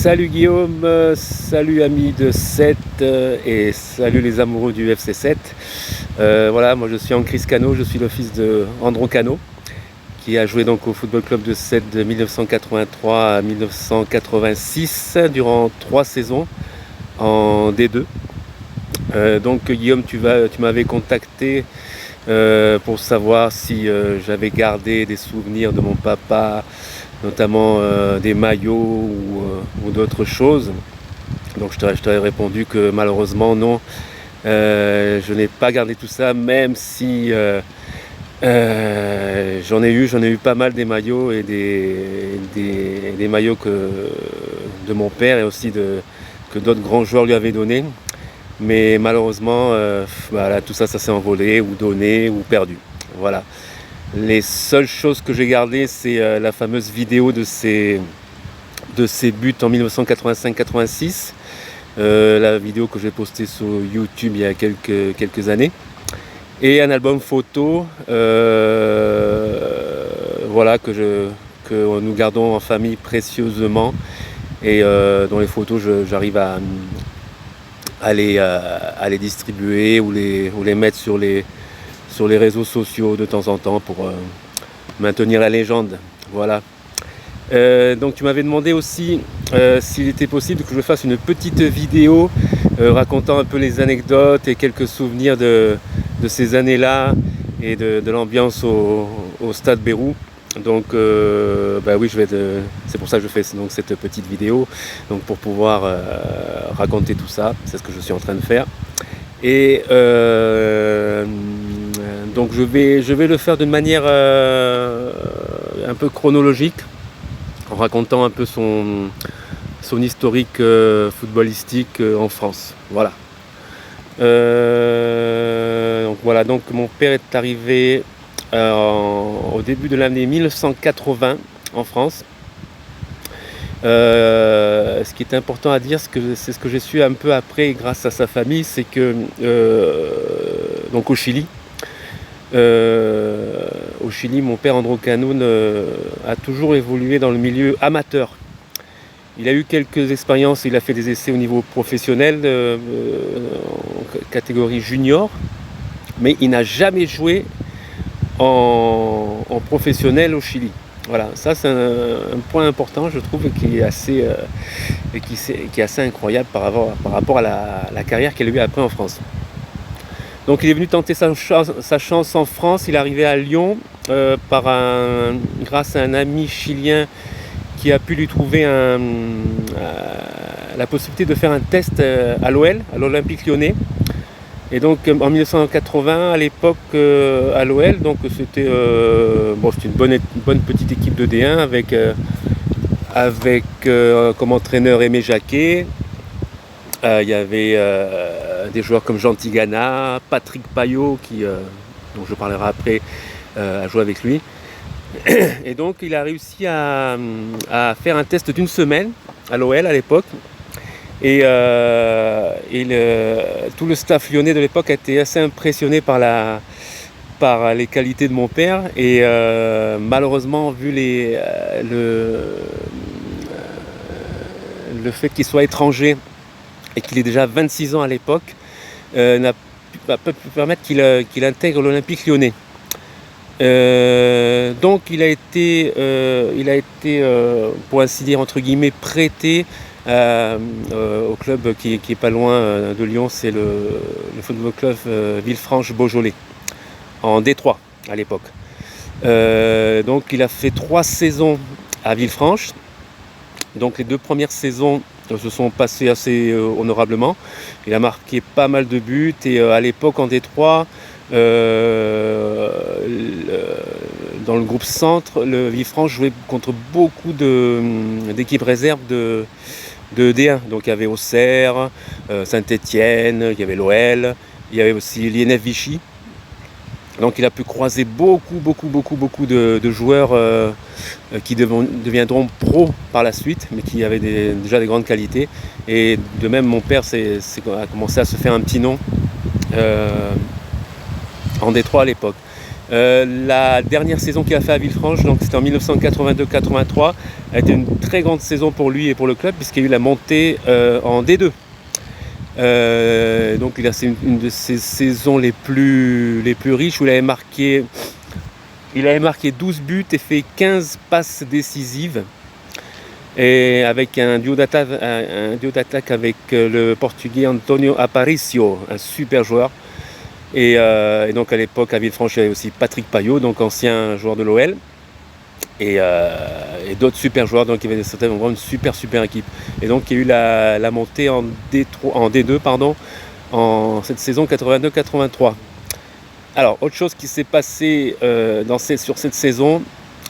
Salut Guillaume, salut amis de 7 et salut les amoureux du FC 7. Voilà, moi je suis Ancris Cano, je suis le fils de Andron Cano qui a joué donc au Football Club de 7 de 1983 à 1986 durant 3 saisons en D2. Donc Guillaume, tu m'avais contacté pour savoir si j'avais gardé des souvenirs de mon papa, notamment des maillots ou d'autres choses. Donc je t'avais répondu que malheureusement non, je n'ai pas gardé tout ça, même si j'en ai eu pas mal des maillots et des maillots de mon père et aussi que d'autres grands joueurs lui avaient donné. Mais malheureusement, voilà, tout ça s'est envolé ou donné ou perdu. Voilà. Les seules choses que j'ai gardées, c'est la fameuse vidéo de ces buts en 1985-86. La vidéo que j'ai postée sur YouTube il y a quelques années. Et un album photo voilà, que nous gardons en famille précieusement. Et dont les photos, j'arrive à les distribuer ou les mettre sur les réseaux sociaux de temps en temps pour maintenir la légende. Voilà. Donc tu m'avais demandé aussi s'il était possible que je fasse une petite vidéo racontant un peu les anecdotes et quelques souvenirs de ces années-là et de l'ambiance au Stade Bérou. Donc oui, c'est pour ça que je fais donc cette petite vidéo, donc pour pouvoir raconter tout ça. C'est ce que je suis en train de faire. Et donc je vais le faire d'une manière un peu chronologique, en racontant un peu son historique footballistique en France. Voilà. Donc mon père est arrivé au début de l'année 1980 en France. Ce qui est important à dire, c'est ce que j'ai su un peu après grâce à sa famille, c'est que donc au Chili, mon père Andron Cano a toujours évolué dans le milieu amateur. Il a eu quelques expériences, il a fait des essais au niveau professionnel, en catégorie junior, mais il n'a jamais joué en professionnel au Chili. Voilà, ça c'est un point important, je trouve, qui est assez incroyable par rapport à la carrière qu'il a eue après en France. Donc il est venu tenter sa chance en France. Il est arrivé à Lyon grâce à un ami chilien qui a pu lui trouver la possibilité de faire un test à l'OL, à l'Olympique Lyonnais. Et donc en 1980, à l'époque à l'OL, donc c'était une bonne petite équipe de D1 avec comme entraîneur Aimé Jacquet. Il y avait des joueurs comme Jean Tigana, Patrick Payot, dont je parlerai après, à jouer avec lui. Et donc il a réussi à faire un test d'une semaine à l'OL à l'époque. Et tout le staff lyonnais de l'époque a été assez impressionné par les qualités de mon père. Et malheureusement, vu le fait qu'il soit étranger et qu'il ait déjà 26 ans à l'époque, n'a pas pu permettre qu'il intègre l'Olympique Lyonnais. Donc il a été pour ainsi dire entre guillemets prêté au club qui est pas loin de Lyon, c'est le football club Villefranche-Beaujolais en D3 à l'époque. Donc il a fait 3 saisons à Villefranche. Donc les 2 premières saisons se sont passées assez honorablement. Il a marqué pas mal de buts et à l'époque en D3, dans le groupe centre, le Villefranche jouait contre beaucoup d'équipes réserves de D1. Donc il y avait Auxerre, Saint-Étienne, il y avait l'OL, il y avait aussi l'INF Vichy. Donc il a pu croiser beaucoup de joueurs qui deviendront pros par la suite, mais qui avaient déjà des grandes qualités. Et de même, mon père a commencé à se faire un petit nom en D3 à l'époque. La dernière saison qu'il a fait à Villefranche, donc c'était en 1982-83, a été une très grande saison pour lui et pour le club, puisqu'il y a eu la montée en D2. Donc c'est une de ses saisons les plus riches, où il avait marqué 12 buts et fait 15 passes décisives. Et avec un duo d'attaque avec le Portugais Antonio Aparicio, un super joueur. Et donc à l'époque à Villefranche, il y avait aussi Patrick Payot, donc ancien joueur de l'OL, et d'autres super joueurs. Donc c'était vraiment une super équipe. Et donc il y a eu la montée en D2 en cette saison 82-83. Alors autre chose qui s'est passé sur cette saison,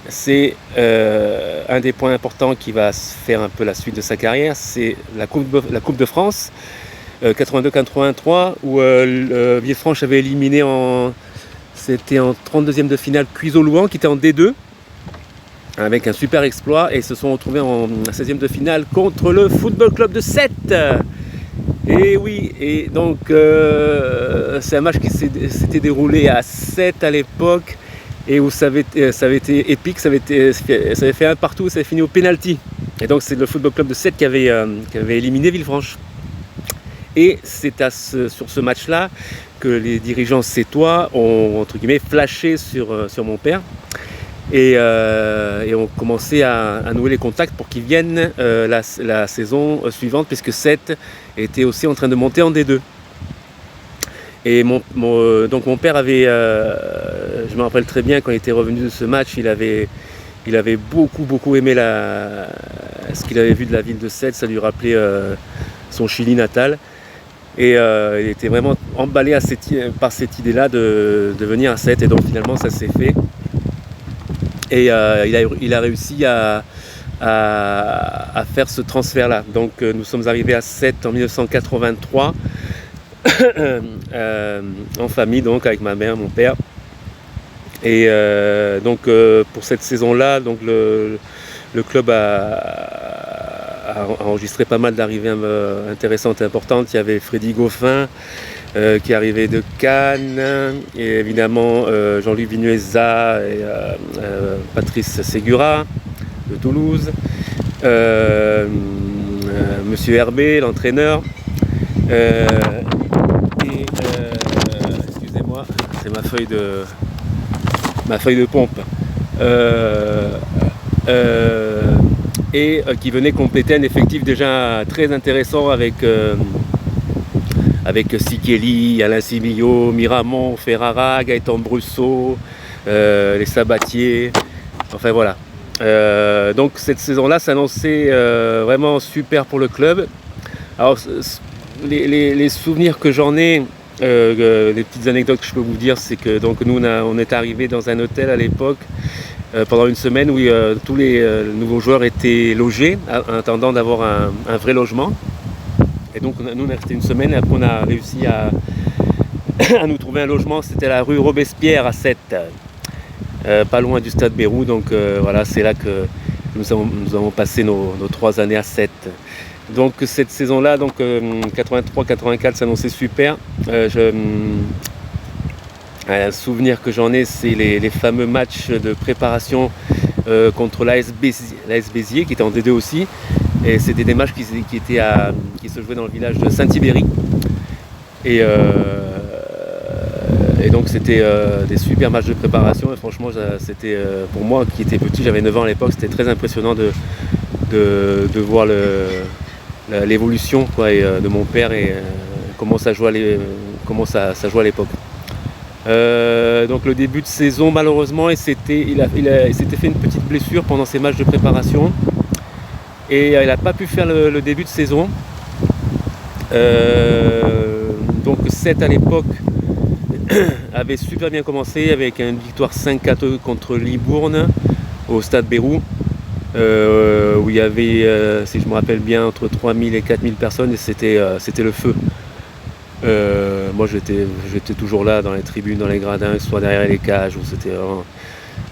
c'est un des points importants qui va faire un peu la suite de sa carrière, c'est la Coupe de France 82-83, où Villefranche avait éliminé c'était en 32e de finale Cuiseaux-Louhans, qui était en D2 avec un super exploit, et se sont retrouvés en 16e de finale contre le Football Club de Sète. Et oui, et donc c'est un match qui s'était déroulé à Sète à l'époque, et où ça avait été épique, ça avait fait un partout, ça avait fini au pénalty. Et donc c'est le Football Club de Sète qui avait éliminé Villefranche. Et c'est sur ce match-là que les dirigeants sétois ont, entre guillemets, flashé sur mon père, et ont commencé à nouer les contacts pour qu'il vienne la saison suivante, puisque Sète était aussi en train de monter en D2. Et donc mon père avait, je me rappelle très bien, quand il était revenu de ce match, il avait beaucoup aimé ce qu'il avait vu de la ville de Sète. Ça lui rappelait son Chili natal. Et il était vraiment emballé par cette idée-là de venir à Sète. Et donc finalement ça s'est fait. Et il a réussi à faire ce transfert-là. Donc nous sommes arrivés à Sète en 1983, en famille, donc avec ma mère, mon père. Et donc pour cette saison-là, donc le club a enregistré pas mal d'arrivées intéressantes et importantes. Il y avait Freddy Goffin qui arrivait de Cannes, et évidemment Jean-Louis Vinuesa et Patrice Segura de Toulouse, Monsieur Herbé, l'entraîneur, excusez-moi, c'est ma feuille de pompe, et qui venait compléter un effectif déjà très intéressant avec Sikeli, Alain Simillo, Miramont, Ferrara, Gaëtan Brusseau, les Sabatiers, enfin voilà. Donc cette saison-là s'annonçait vraiment super pour le club. Alors les souvenirs que j'en ai, les petites anecdotes que je peux vous dire, c'est que donc nous on est arrivé dans un hôtel à l'époque pendant une semaine où tous les nouveaux joueurs étaient logés en attendant d'avoir un vrai logement. Et donc nous on est resté une semaine, et après on a réussi à nous trouver un logement. C'était la rue Robespierre à Sète, pas loin du stade Bérou. Donc voilà, c'est là que nous avons passé nos 3 années à Sète. Donc cette saison-là, donc 83-84, s'annonçait super. Un souvenir que j'en ai, c'est les fameux matchs de préparation contre l'AS Béziers, qui était en D2 aussi. Et c'était des matchs qui se jouaient dans le village de Saint-Ibéry. Et donc c'était des super matchs de préparation. Et franchement, c'était pour moi qui étais petit, j'avais 9 ans à l'époque, c'était très impressionnant de voir l'évolution de mon père, et comment ça jouait à l'époque. Donc le début de saison, malheureusement, il s'était fait une petite blessure pendant ces matchs de préparation, et il n'a pas pu faire le début de saison. Donc Sète à l'époque avait super bien commencé avec une victoire 5-4 contre Libourne au stade Bérou, où il y avait, si je me rappelle bien, entre 3000 et 4000 personnes, et c'était le feu. Moi j'étais toujours là dans les tribunes, dans les gradins, soit derrière les cages, où c'était vraiment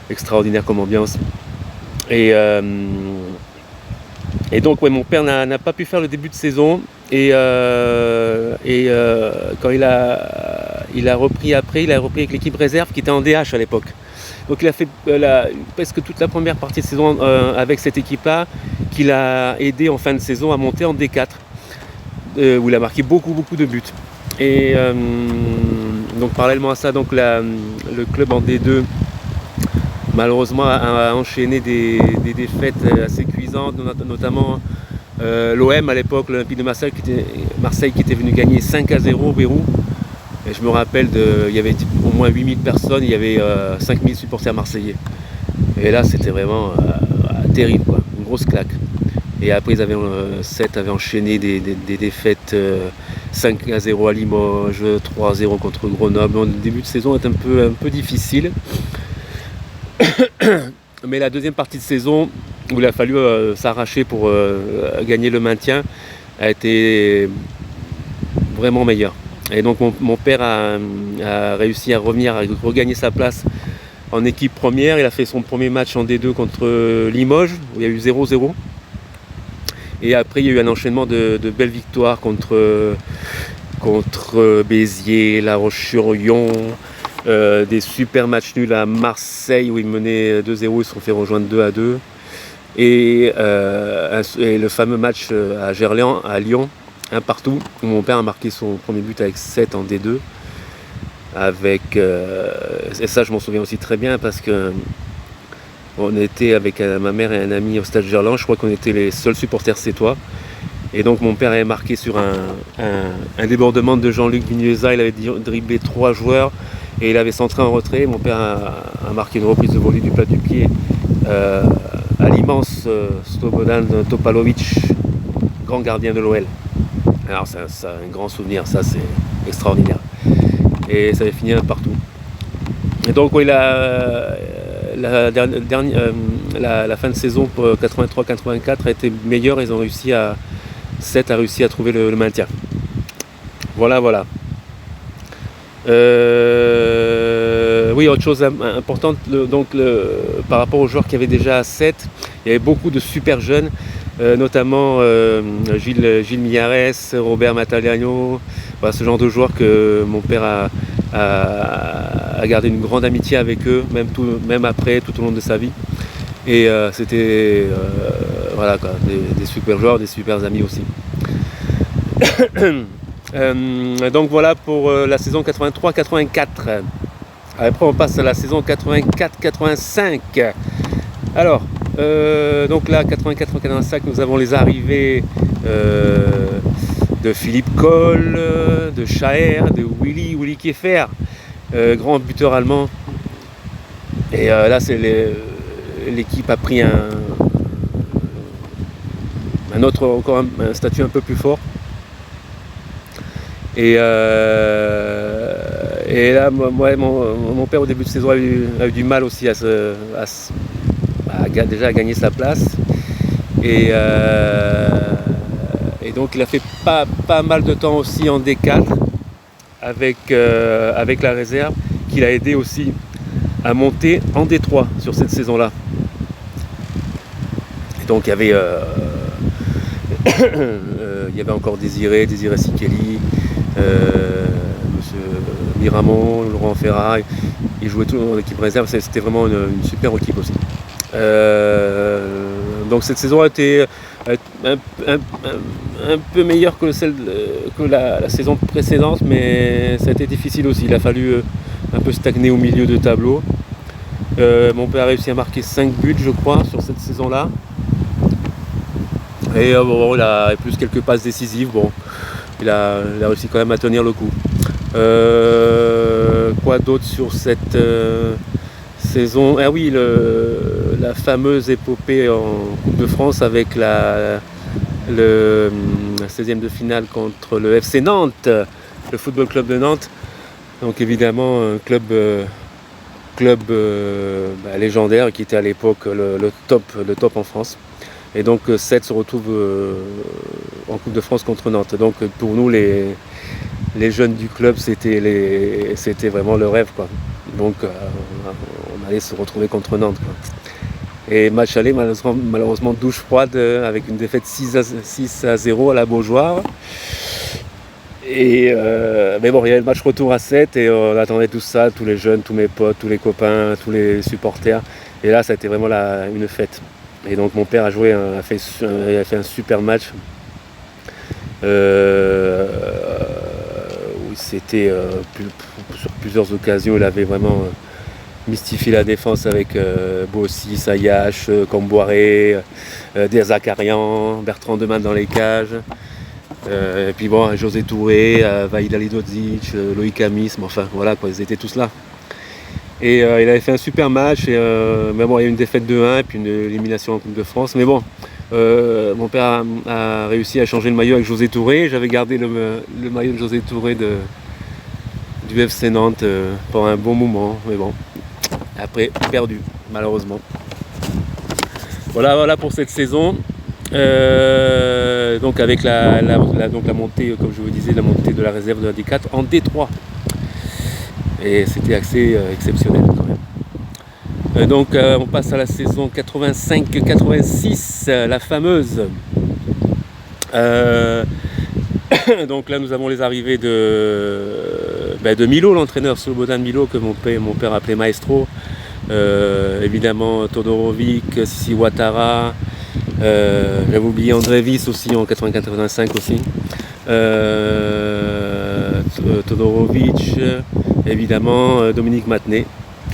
extraordinaire comme ambiance. Et donc ouais, mon père n'a pas pu faire le début de saison, et quand il a il a repris avec l'équipe réserve qui était en DH à l'époque. Donc il a fait presque toute la première partie de saison avec cette équipe-là, qu'il a aidé en fin de saison à monter en D4, où il a marqué beaucoup de buts. Et donc parallèlement à ça, donc le club en D2 malheureusement a enchaîné des défaites assez cuisantes, notamment l'OM à l'époque, l'Olympique de Marseille qui était venu gagner 5-0 au Pérou. Et je me rappelle, il y avait au moins 8000 personnes, il y avait 5000 supporters marseillais. Et là c'était vraiment terrible, quoi, une grosse claque. Et après Sète avait enchaîné des défaites 5-0 à Limoges, 3-0 contre Grenoble. Donc, le début de saison est un peu difficile. Mais la deuxième partie de saison, où il a fallu s'arracher pour gagner le maintien, a été vraiment meilleure. Et donc mon père a réussi à regagner sa place en équipe première. Il a fait son premier match en D2 contre Limoges, où il y a eu 0-0. Et après il y a eu un enchaînement de belles victoires contre Béziers, La Roche-sur-Yon, des super matchs nuls à Marseille où ils menaient 2-0, ils se sont fait rejoindre 2-2. Et le fameux match à Gerland, à Lyon, un partout, où mon père a marqué son premier but avec 7 en D2. Et ça je m'en souviens aussi très bien parce que on était avec ma mère et un ami au stade Gerland, je crois qu'on était les seuls supporters sétois. Et donc mon père avait marqué sur un débordement de Jean-Luc Vignosa, il avait dribblé 3 joueurs et il avait centré en retrait. Mon père a marqué une reprise de volée du plat du pied à l'immense Slobodan Topalovic, grand gardien de l'OL. Alors c'est un grand souvenir, ça c'est extraordinaire. Et ça avait fini un partout. Et donc oui, la fin de saison pour 83-84 a été meilleure, ils ont réussi Sète a réussi à trouver le maintien. Voilà. Oui, autre chose importante, par rapport aux joueurs qui avaient déjà à Sète, il y avait beaucoup de super jeunes, notamment Gilles Millares, Robert Mataliano, voilà, ce genre de joueurs que mon père a gardé une grande amitié avec eux, même après, tout au long de sa vie. Et c'était voilà, quoi, des super joueurs, des super amis aussi. Donc voilà pour la saison 83-84. Après on passe à la saison 84-85. Alors, donc là 84-85, nous avons les arrivées de Philippe Kohl, de Schaer, de Willy Kieffer, grand buteur allemand. Et là c'est l'équipe a pris un statut un peu plus fort. Et là, mon père au début de saison a eu du mal aussi à gagner sa place. Et donc il a fait pas mal de temps aussi en D4 avec la réserve, qu'il a aidé aussi à monter en D3 sur cette saison-là. Et donc il y avait encore Désiré Sikeli, Monsieur Miramon, Laurent Ferrat, ils jouaient tout dans l'équipe réserve, c'était vraiment une super équipe aussi. Donc cette saison a été un peu meilleure que la saison précédente, mais ça a été difficile aussi, il a fallu un peu stagner au milieu de tableau. Mon père a réussi à marquer 5 buts je crois sur cette saison-là. Et bon, il a plus quelques passes décisives, bon, il a réussi quand même à tenir le coup. Quoi d'autre sur cette saison? Ah oui, la fameuse épopée en Coupe de France avec la 16e de finale contre le FC Nantes, le Football Club de Nantes. Donc évidemment un club légendaire qui était à l'époque le top en France. Et donc Sète se retrouve en Coupe de France contre Nantes. Donc pour nous les jeunes du club c'était vraiment le rêve, quoi. Donc on allait se retrouver contre Nantes, quoi. Et match aller malheureusement douche froide avec une défaite 6-0 à la Beaujoire. Mais bon, il y avait le match retour à 7 et on attendait tout ça, tous les jeunes, tous mes potes, tous les copains, tous les supporters. Et là, ça a été vraiment une fête. Et donc mon père a fait un super match. Où c'était sur plusieurs occasions, il avait vraiment mystifié la défense avec Bossi, Sayash, Comboiré, Derzakarian, Bertrand Deman dans les cages. Et puis bon, José Touré, Vaïd Alidodzic, Loïc Amisme, enfin voilà quoi, ils étaient tous là. Et il avait fait un super match, mais bon, il y a eu une défaite de 1 et puis une élimination en Coupe de France. Mais bon, mon père a réussi à changer le maillot avec José Touré. J'avais gardé le maillot de José Touré du FC Nantes pendant un bon moment, mais bon, après perdu, malheureusement. Voilà pour cette saison. Donc avec la montée, comme je vous disais, la montée de la réserve de la D4 en D3. Et c'était assez exceptionnel quand même. Donc on passe à la saison 85-86, la fameuse. Donc là nous avons les arrivées de Milo, l'entraîneur Slobodan Milo, que mon père appelait Maestro. Évidemment Todorovic, Sissi Ouattara, j'avais oublié André Wyss aussi en 80-85 aussi. Todorovic, évidemment Dominique Matenet,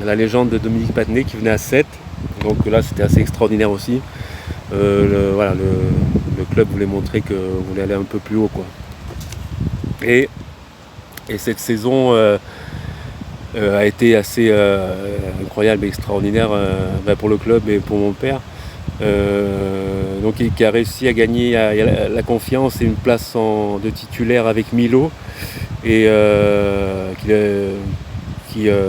la légende de Dominique Matenet qui venait à 7. Donc là c'était assez extraordinaire aussi. Le club voulait montrer qu'on voulait aller un peu plus haut quoi. Et cette saison a été assez incroyable et extraordinaire pour le club et pour mon père. Donc qui a réussi à gagner la confiance et une place de titulaire avec Milo et qui a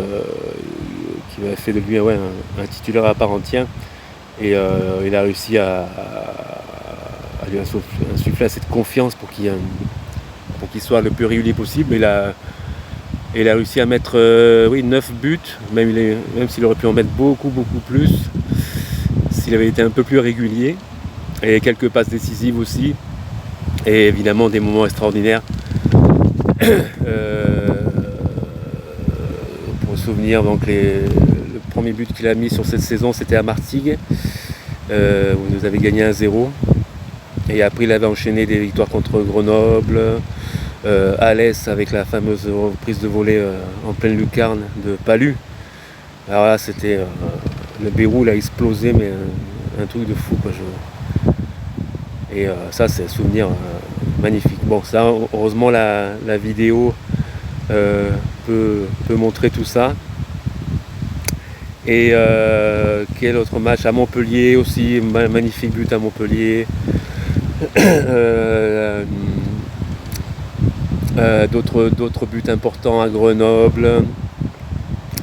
fait de lui un titulaire à part entière et il a réussi à lui insuffler cette confiance pour qu'il soit le plus régulier possible. Il a réussi à mettre 9 buts, même s'il aurait pu en mettre beaucoup plus s'il avait été un peu plus régulier, et quelques passes décisives aussi, et évidemment des moments extraordinaires. Pour souvenir, donc le premier but qu'il a mis sur cette saison, c'était à Martigues, où il nous avait gagné 1-0, et après il avait enchaîné des victoires contre Grenoble, Alès avec la fameuse reprise de volée en pleine lucarne de Palu. Alors là c'était le Bérou il a explosé, mais un truc de fou quoi. Et ça c'est un souvenir magnifique. Bon, ça heureusement la vidéo peut montrer tout ça. Et quel autre match à Montpellier aussi, magnifique but à Montpellier. D'autres buts importants à Grenoble,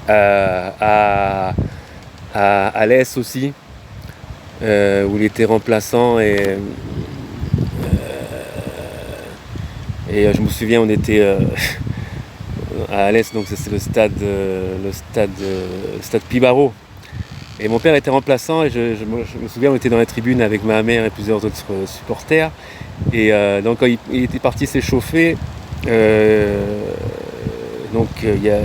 à Alès aussi, où il était remplaçant et je me souviens on était à Alès, donc c'est le stade Pibaro, et mon père était remplaçant et je me souviens on était dans la tribune avec ma mère et plusieurs autres supporters, et donc quand il était parti s'échauffer, donc il y a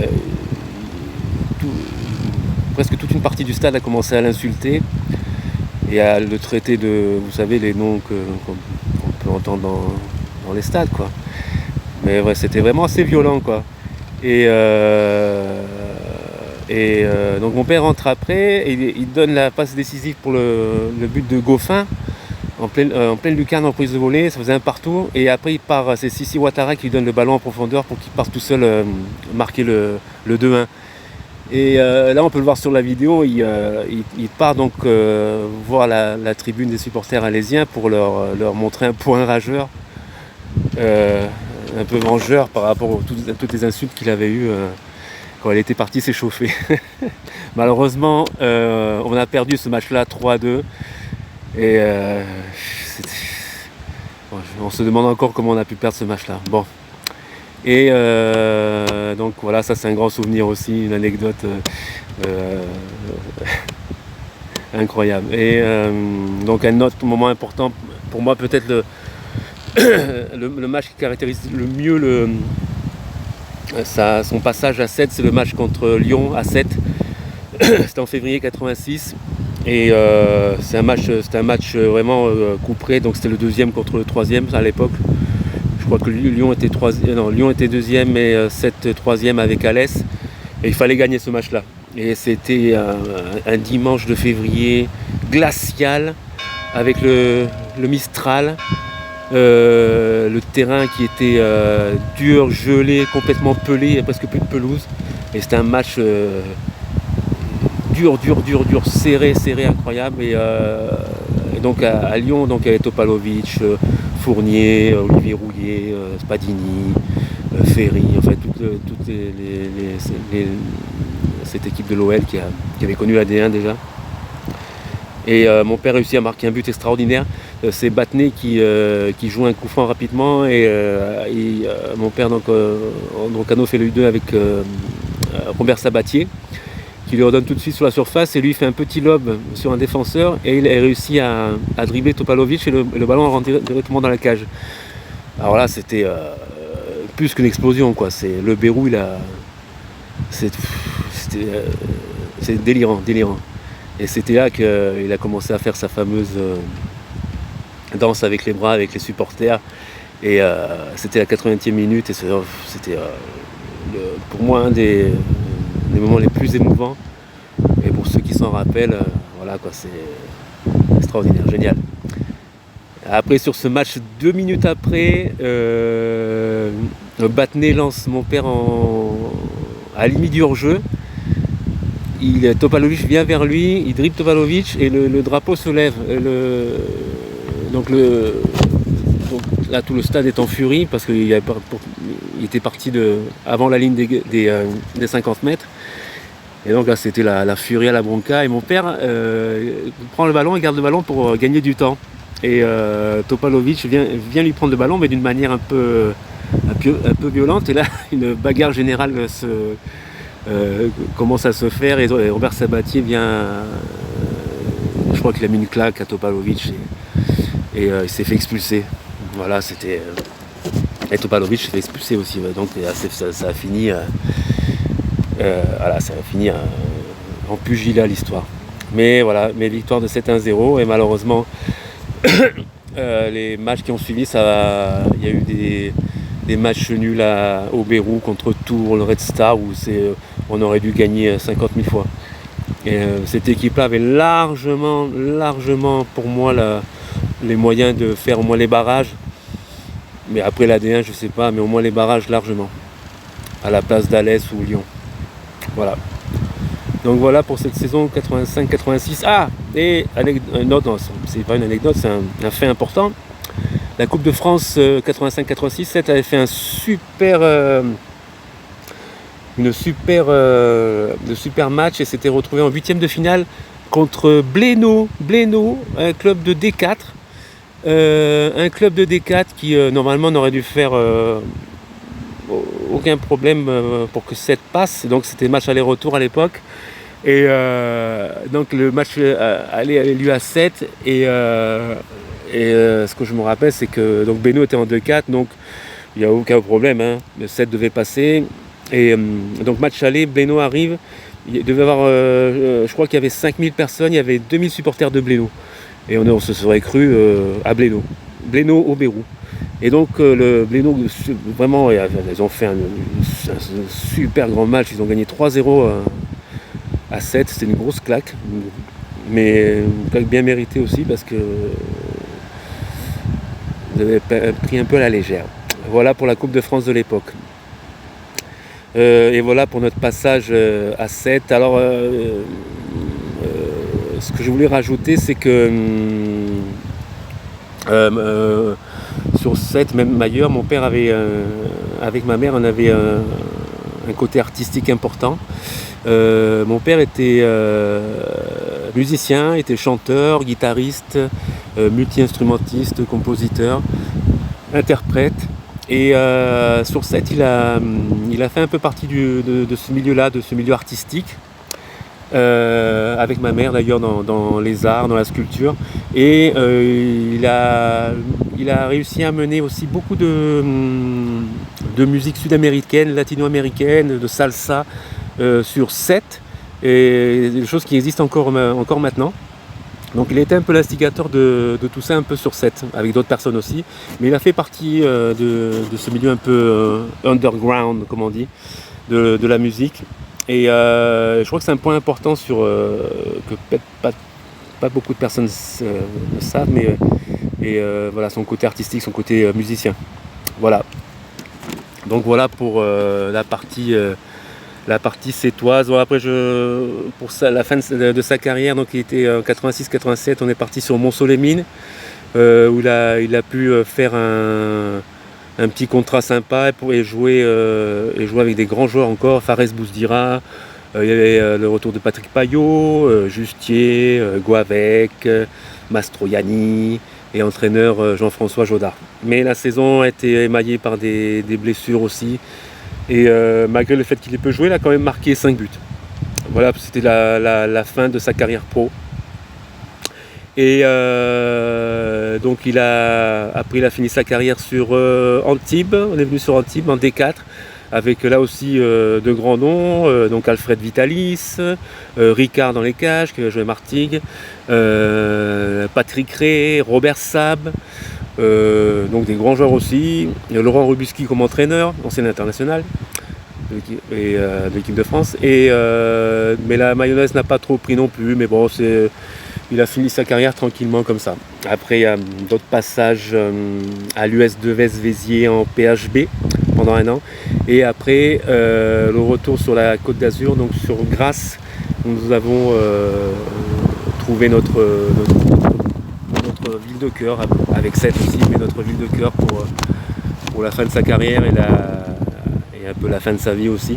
presque toute une partie du stade a commencé à l'insulter et à le traiter de, vous savez, les noms qu'on peut entendre dans les stades quoi. Mais ouais, c'était vraiment assez violent quoi. Et donc mon père rentre après et il donne la passe décisive pour le but de Goffin en pleine lucarne en prise de volée, ça faisait un partout, et après il part, c'est Sissi Ouattara qui lui donne le ballon en profondeur pour qu'il parte tout seul marquer le 2-1. Et là on peut le voir sur la vidéo, il part donc voir la tribune des supporters alésiens pour leur montrer un point rageur, un peu vengeur par rapport à toutes les insultes qu'il avait eues quand il était parti s'échauffer. Malheureusement on a perdu ce match-là 3-2. Et on se demande encore comment on a pu perdre ce match-là. Bon. Et donc voilà, ça c'est un grand souvenir aussi, une anecdote incroyable. Et donc un autre moment important pour moi, peut-être le match qui caractérise le mieux son passage à 7, c'est le match contre Lyon à 7. C'était en février 86. Et c'était un match vraiment coup près, donc c'était le deuxième contre le troisième à l'époque. Je crois que Lyon était deuxième et 7 troisième avec Alès. Et il fallait gagner ce match-là. Et c'était un dimanche de février glacial avec le Mistral, le terrain qui était dur, gelé, complètement pelé, il n'y a presque plus de pelouse. Et c'était un match dur, serré, incroyable. Et donc à Lyon, donc, il y avait Topalovic, Fournier, Olivier Rouillet, Spadini, Ferry, en fait cette équipe de l'OL qui avait connu la D1 déjà. Et mon père réussit à marquer un but extraordinaire. C'est Battenet qui joue un coup franc rapidement et mon père, donc Andro Cano, fait le U2 avec Robert Sabatier, qui lui redonne tout de suite sur la surface, et lui fait un petit lob sur un défenseur et il a réussi à dribbler Topalovic et le ballon rentre directement dans la cage. Alors là, c'était plus qu'une explosion, quoi. C'est le Bérou, c'est délirant. Et c'était là qu'il a commencé à faire sa fameuse danse avec les bras, avec les supporters. Et c'était la 80e minute et c'était pour moi un des moments les plus émouvants. Et pour ceux qui s'en rappellent, voilà quoi, c'est extraordinaire, génial. Après, sur ce match, 2 minutes après, Battenet lance mon père à la limite du hors-jeu. Topalovic vient vers lui, il dribble Topalovic et le drapeau se lève. Donc là, tout le stade est en furie parce qu'il était parti avant la ligne des 50 mètres. Et donc là, c'était la furie à la bronca. Et mon père prend le ballon et garde le ballon pour gagner du temps. Et Topalovic vient lui prendre le ballon, mais d'une manière un peu violente. Et là, une bagarre générale commence à se faire. Et Robert Sabatier vient... je crois qu'il a mis une claque à Topalovic et il s'est fait expulser. Voilà, c'était... et Topalovic s'est fait expulser aussi. Donc ça a fini... ça a fini en pugilat l'histoire. Mais voilà, mes victoires de 7-1-0 et malheureusement les matchs qui ont suivi, il y a eu des matchs nuls au Bérou contre Tours, le Red Star, où on aurait dû gagner 50 000 fois. Et cette équipe-là avait largement pour moi les moyens de faire au moins les barrages. Mais après la D1, je sais pas, mais au moins les barrages largement. À la place d'Alès ou Lyon. Voilà. Donc voilà pour cette saison 85-86. Ah, et anecdote, non, c'est pas une anecdote, c'est un fait important. La Coupe de France 85-86, Sète avait fait un super match et s'était retrouvé en 8e de finale contre Blénaud, un club de D4. Un club de D4 qui normalement n'aurait dû faire aucun problème pour que 7 passe. Donc c'était match aller-retour à l'époque. Et donc le match aller avait lieu à 7 et ce que je me rappelle, c'est que donc Beno était en 2-4, donc il n'y a aucun problème, hein. Le 7 devait passer. Et donc match aller, Beno arrive, il devait avoir, je crois qu'il y avait 5000 personnes, il y avait 2000 supporters de Blénaud. Et on se serait cru à Blénaud au Bérou. Et donc le Blénaud, vraiment, ils ont fait un super grand match, ils ont gagné 3-0 à 7, c'était une grosse claque, mais une claque bien méritée aussi parce que vous avez pris un peu à la légère. Voilà pour la Coupe de France de l'époque. Et voilà pour notre passage à 7. Alors, ce que je voulais rajouter, c'est que sur 7, même ailleurs, mon père avait, avec ma mère, on avait un côté artistique important. Mon père était musicien, était chanteur, guitariste, multi-instrumentiste, compositeur, interprète. Et sur 7, il a fait un peu partie de ce milieu-là, de ce milieu artistique. avec ma mère d'ailleurs dans les arts, dans la sculpture. Et il a réussi à mener aussi beaucoup de musique sud-américaine, latino-américaine, de salsa sur 7, et des choses qui existent encore maintenant. Donc il était un peu l'instigateur de tout ça un peu sur 7, avec d'autres personnes aussi, mais il a fait partie de ce milieu un peu underground, comme on dit, de la musique. Et je crois que c'est un point important que peut-être pas beaucoup de personnes ne savent, mais voilà, son côté artistique, son côté musicien. Voilà. Donc voilà pour la partie sétoise. Bon, après, pour la fin de sa carrière, donc il était en 86-87, on est parti sur Mont-Soleil-Mines, où il a pu faire un petit contrat sympa et jouer avec des grands joueurs encore, Fares Bouzdira, il y avait le retour de Patrick Payot, Justier, Guavec, Mastroianni et entraîneur Jean-François Jodard. Mais la saison a été émaillée par des blessures aussi. Et malgré le fait qu'il ait peu joué, il a quand même marqué 5 buts. Voilà, c'était la fin de sa carrière pro. Et donc après il a fini sa carrière sur Antibes. On est venu sur Antibes en D4, avec là aussi de grands noms, donc Alfred Vitalis, Ricard dans les cages, qui a joué Martigues, Patrick Ray, Robert Sab, donc des grands joueurs aussi, Laurent Rubuski comme entraîneur, ancien international de l'équipe de France, mais la mayonnaise n'a pas trop pris non plus, mais bon, il a fini sa carrière tranquillement comme ça. Après il y a d'autres passages à l'US de Véziers en PHB pendant 1 an, et après le retour sur la Côte d'Azur, donc sur Grasse, où nous avons trouvé notre ville de cœur, avec 7 aussi, mais notre ville de cœur pour la fin de sa carrière et un peu la fin de sa vie aussi.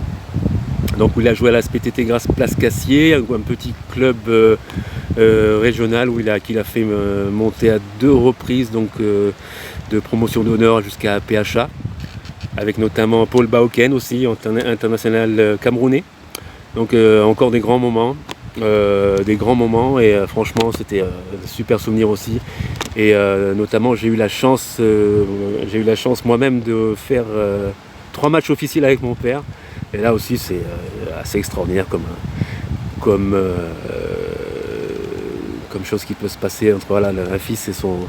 Donc il a joué à la SPTT Grasse Place Cassier, un petit club régional qu'il a fait monter à 2 reprises, donc de promotion d'honneur jusqu'à PHA, avec notamment Paul Baoken aussi, international camerounais. Donc encore des grands moments. Et franchement c'était un super souvenir aussi, et notamment j'ai eu la chance moi-même de faire 3 matchs officiels avec mon père, et là aussi c'est assez extraordinaire comme chose qui peut se passer entre un fils et son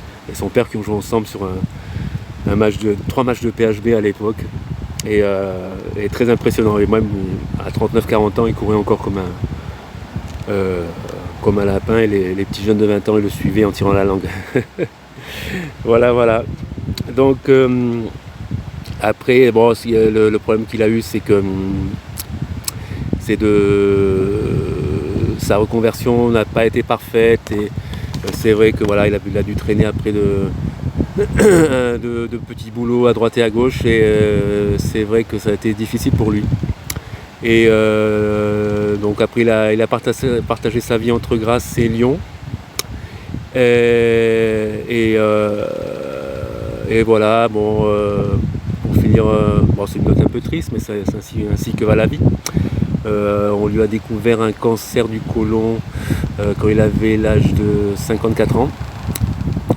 père qui ont joué ensemble sur 3 matchs de PHB à l'époque, et très impressionnant. Et même à 39-40 ans il courait encore comme un lapin, et les petits jeunes de 20 ans ils le suivaient en tirant la langue. Voilà. Donc après, bon, le problème qu'il a eu, c'est que sa reconversion n'a pas été parfaite, et c'est vrai que voilà, il a dû traîner après de petits boulots à droite et à gauche, et c'est vrai que ça a été difficile pour lui. Et donc après il a partagé sa vie entre Grasse et Lyon, et voilà, bon, pour finir, c'est une note un peu triste, mais c'est ainsi que va la vie. On lui a découvert un cancer du côlon quand il avait l'âge de 54 ans,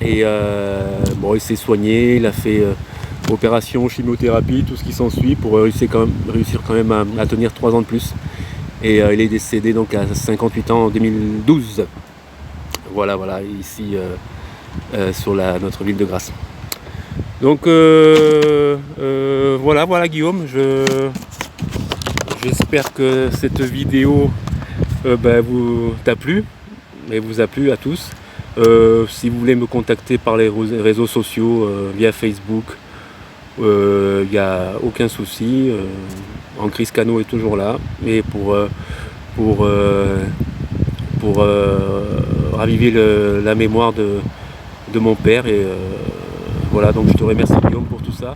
et il s'est soigné, il a fait opération, chimiothérapie, tout ce qui s'ensuit pour réussir quand même à tenir 3 ans de plus, et il est décédé donc à 58 ans en 2012. Voilà, ici sur notre ville de Grasse. Donc voilà Guillaume, j'espère que cette vidéo t'a plu, et vous a plu à tous. Si vous voulez me contacter par les réseaux sociaux, via Facebook, il n'y a aucun souci. Chris Cano est toujours là, et pour raviver la mémoire de mon père, et voilà, donc je te remercie Guillaume pour tout ça.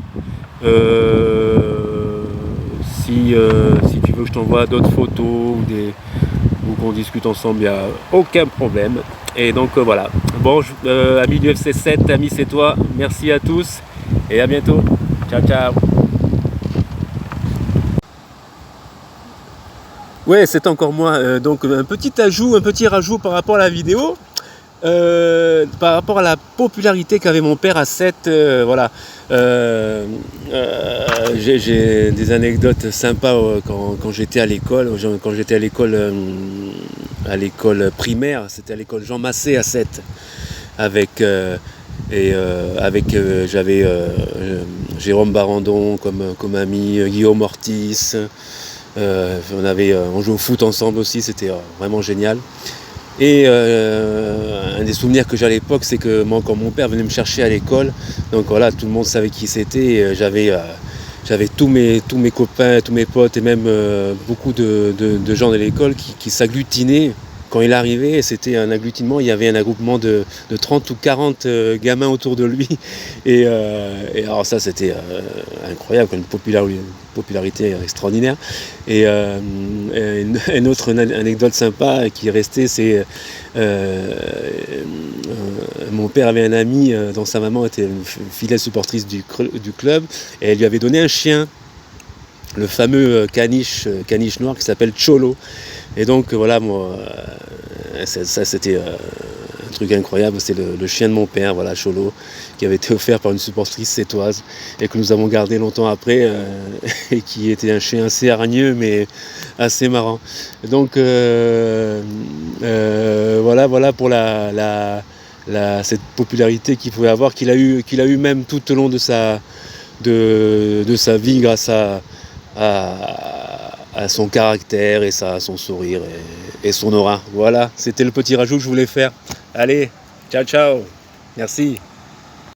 Si tu veux que je t'envoie d'autres photos ou qu'on discute ensemble, il n'y a aucun problème. Et donc voilà. Bon, amis du FC 7, amis c'est toi, merci à tous et à bientôt. Ciao. Ouais, c'est encore moi. Donc un petit rajout par rapport à la vidéo. Par rapport à la popularité qu'avait mon père à 7, voilà. J'ai des anecdotes sympas quand j'étais à l'école. Quand j'étais à l'école primaire, c'était à l'école Jean Massé à 7, avec j'avais Jérôme Barandon comme ami, Guillaume Ortiz. On jouait au foot ensemble aussi, c'était vraiment génial. Et un des souvenirs que j'ai à l'époque, c'est que moi, quand mon père venait me chercher à l'école, donc voilà, tout le monde savait qui c'était. Et j'avais tous mes copains, tous mes potes et même beaucoup de gens de l'école qui s'agglutinaient quand il arrivait. C'était un agglutinement, il y avait un regroupement de 30 ou 40 gamins autour de lui. Et alors ça, c'était incroyable, une popularité extraordinaire. Et une autre anecdote sympa qui est restée, c'est mon père avait un ami dont sa maman était une fidèle supportrice du club, et elle lui avait donné un chien, le fameux caniche noir qui s'appelle Cholo. Et donc voilà, moi, ça c'était un truc incroyable, c'était le chien de mon père, voilà, Cholo, qui avait été offert par une supportrice sétoise et que nous avons gardé longtemps après, et qui était un chien assez hargneux mais assez marrant. Donc voilà pour cette popularité qu'il pouvait avoir, qu'il a eu même tout au long de sa vie, grâce à son caractère et son sourire et son aura. Voilà, c'était le petit rajout que je voulais faire. Allez, ciao ciao, merci.